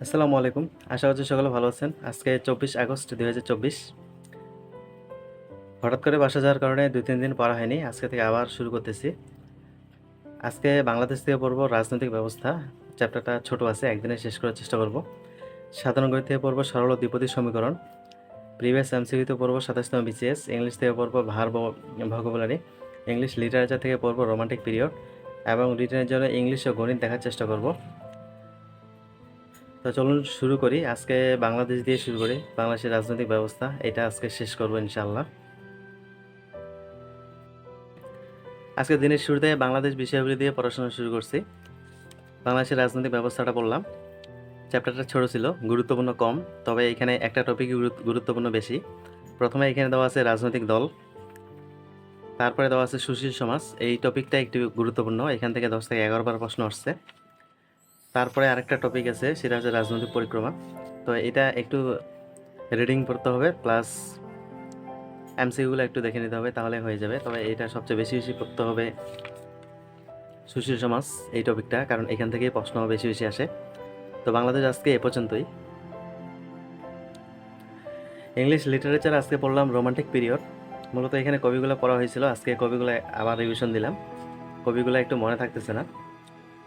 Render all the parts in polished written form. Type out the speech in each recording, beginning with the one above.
আসসালামু আলাইকুম। আশা করছি সকলে ভালো আছেন। আজকে ২৪ আগস্ট ২০২৪। হঠাৎ করে বাসা যাওয়ার কারণে ২-৩ দিন পড়া হয়নি। আজকে থেকে আবার শুরু করতেছি। আজকে বাংলাদেশ থেকে পড়ব রাজনৈতিক ব্যবস্থা। চ্যাপ্টারটা ছোট আছে, একদিনে শেষ করার চেষ্টা করব। সাধারণ গণিত থেকে পড়ব সরল ও দ্বিপদী সমীকরণ। প্রিভিয়াস এমসিকিউ থেকে পড়ব ২৭তম বিসিএস। ইংলিশ থেকে পড়ব ভার্ব ও ভোকাবুলারি। ইংলিশ লিটারেচার থেকে পড়ব রোমান্টিক পিরিয়ড এবং রিটেনের জন্য ইংলিশ ও গণিত দেখার চেষ্টা করব। তো চলুন শুরু করি। আজকে বাংলাদেশ দিয়ে শুরু করি। বাংলাদেশের রাজনৈতিক ব্যবস্থা এটা আজকে শেষ করব ইনশাআল্লাহ। আজকে দিনের শুরুতে বাংলাদেশ বিষয়াবলী দিয়ে পড়াশোনা শুরু করছি। বাংলাদেশের রাজনৈতিক ব্যবস্থাটা পড়লাম। চ্যাপ্টারটা ছোট ছিল, গুরুত্বপূর্ণ কম, তবে এখানে একটা টপিকই গুরুত্বপূর্ণ বেশি। প্রথমে এখানে দেওয়া আছে রাজনৈতিক দল, তারপরে দেওয়া আছে সুশীল সমাজ। এই টপিকটা একটু গুরুত্বপূর্ণ, এখান থেকে 10 থেকে 11 বার প্রশ্ন আসছে। তারপরে আরেকটা টপিক আছে, সেটা হচ্ছে রাজনৈতিক পরিক্রমা। তো এটা একটু রিডিং পড়তে হবে, প্লাস এমসিকিউগুলো একটু দেখে নিতে হবে, তাহলে হয়ে যাবে। তবে এটা সবচেয়ে বেশি বেশি পড়তে হবে সুশীল সমাজ এই টপিকটা, কারণ এখান থেকেই প্রশ্ন বেশি বেশি আসে। তো বাংলাদেশ আজকে এ পর্যন্তই। ইংলিশ লিটারেচার আজকে পড়লাম রোমান্টিক পিরিয়ড। মূলত এখানে কবিগুলো পড়া হয়েছিল, আজকে কবিগুলো আবার রিভিশন দিলাম। কবিগুলো একটু মনে থাকতেছে না,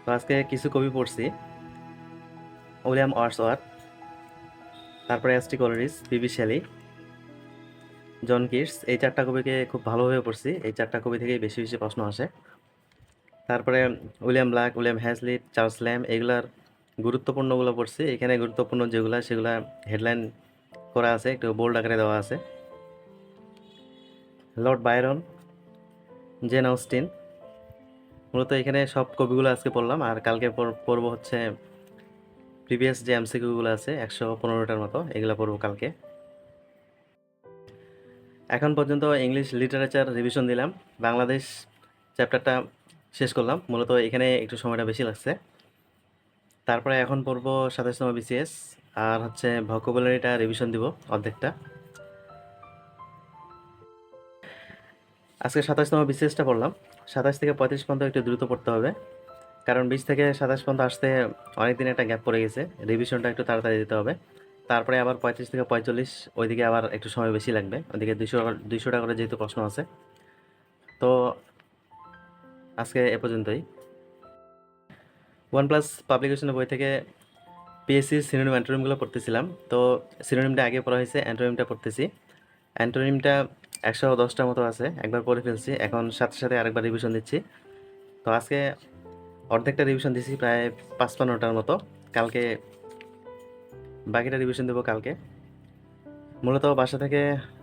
তো আজকে কিছু কবি পড়ছি। উইলিয়াম ওয়ার্ডসওয়ার্থ, তারপরে S T Coleridge, PB Shelley, John Keats. এই চারটা কবিকে খুব ভালোভাবে পড়ছি, এই চারটা কবি থেকেই বেশি বেশি প্রশ্ন আসে। তারপরে William Blake, William Hazlitt, Charles Lamb, এগুলার গুরুত্বপূর্ণগুলো পড়ছি। এখানে গুরুত্বপূর্ণ যেগুলা সেগুলা হেডলাইন করা আছে, একটু বোল্ড আকারে দেওয়া আছে। লর্ড বায়রন, জেন অস্টিন, মূলত এখানে সব কবিগুলো আজকে পড়লাম। আর কালকে পড়ব হচ্ছে প্রিভিয়াস যে এমসিকিউগুলো আছে 115টার মতো, এগুলো পড়ব কালকে। এখন পর্যন্ত ইংলিশ লিটারেচার রিভিশন দিলাম, বাংলাদেশ চ্যাপ্টারটা শেষ করলাম। মূলত এখানে একটু সময়টা বেশি লাগছে। তারপরে এখন পড়ব 27তম বিসিএস, আর হচ্ছে ভোকাবুলারিটা রিভিশন দিব অর্ধেকটা। আজকে 27তম বিসিএসটা পড়লাম। 27 থেকে 35 পর্যন্ত একটু দ্রুত পড়তে হবে, কারণ 20 থেকে 27 পর্যন্ত আসতে অনেক দিন একটা গ্যাপ পড়ে গেছে। রিভিশনটা একটু তাড়াতাড়ি দিতে হবে। তারপরে আবার 35 থেকে 45, ওইদিকে আবার একটু সময় বেশি লাগবে। ওইদিকে 200টা করে যেহেতু প্রশ্ন আছে। তো আজকে এ পর্যন্তই। ওয়ান প্লাস পাবলিকেশনের বই থেকে পিএসসির সিনোনিম অ্যান্টোনিমগুলো পড়তেছিলাম। তো সিনোনিমটা আগে পড়া হয়েছে, অ্যান্টোনিমটা পড়তেছি। অ্যান্টোনিমটা 110টার মতো আছে, একবার পড়ে ফেলছি, এখন সাথে সাথে আরেকবার রিভিশন দিচ্ছি। তো আজকে অর্ধেকটা রিভিশন দিছি, প্রায় 55টার মতো। কালকে বাকিটা রিভিশন দেবো কালকে। মূলত বাসা থেকে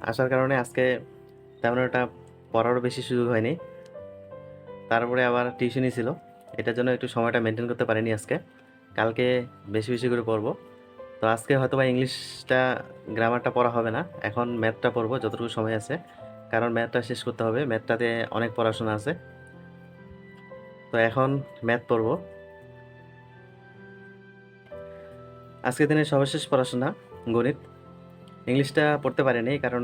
আসার কারণে আজকে তেমন একটা পড়ারও বেশি সুযোগ হয়নি। তারপরে আবার টিউশনই ছিল, এটার জন্য একটু সময়টা মেনটেন করতে পারিনি আজকে। কালকে বেশি বেশি করে পড়বো। তো আজকে হয়তো বা ইংলিশটা গ্রামারটা পড়া হবে না, এখন ম্যাথটা পড়বো যতটুকু সময় আছে, কারণ ম্যাথটা শেষ করতে হবে, ম্যাথটাতে অনেক পড়াশোনা আছে। তো এখন ম্যাথ পড়বো। আজকের দিনের সর্বশেষ পড়াশোনা গণিত। ইংলিশটা পড়তে পারিনি, কারণ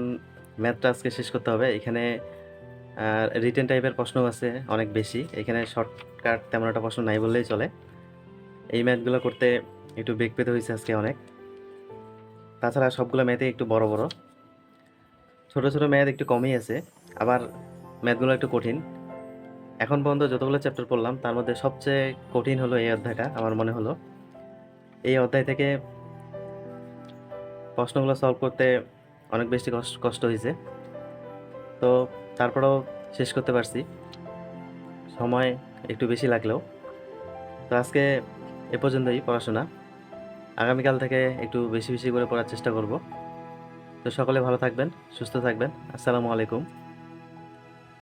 ম্যাথটা আজকে শেষ করতে হবে। এখানে রিটেন টাইপের প্রশ্ন আছে অনেক বেশি, এখানে শর্টকাট তেমন একটা প্রশ্ন নাই বললেই চলে। এই ম্যাথগুলো করতে একটু বেগ পেতে হয়েছে আজকে অনেক। তাছাড়া সবগুলো ম্যাথে একটু বড় বড়, ছোট ছোট ম্যাথ একটু কমই আছে, আবার ম্যাথগুলো একটু কঠিন। এখন পর্যন্ত যতগুলো চ্যাপ্টার পড়লাম তার মধ্যে সবচেয়ে কঠিন হলো এই অধ্যায়টা, আমার মনে হলো। এই অধ্যায় থেকে প্রশ্নগুলো সলভ করতে অনেক বেশি কষ্ট হয়েছে। তো তারপরেও শেষ করতে পারছি, সময় একটু বেশি লাগলেও। তো আজকে এ পর্যন্তই পড়াশোনা, আগামীকাল থেকে একটু বেশি বেশি করে পড়ার চেষ্টা করব। তো সকলে ভালো থাকবেন, সুস্থ থাকবেন। আসসালামু আলাইকুম।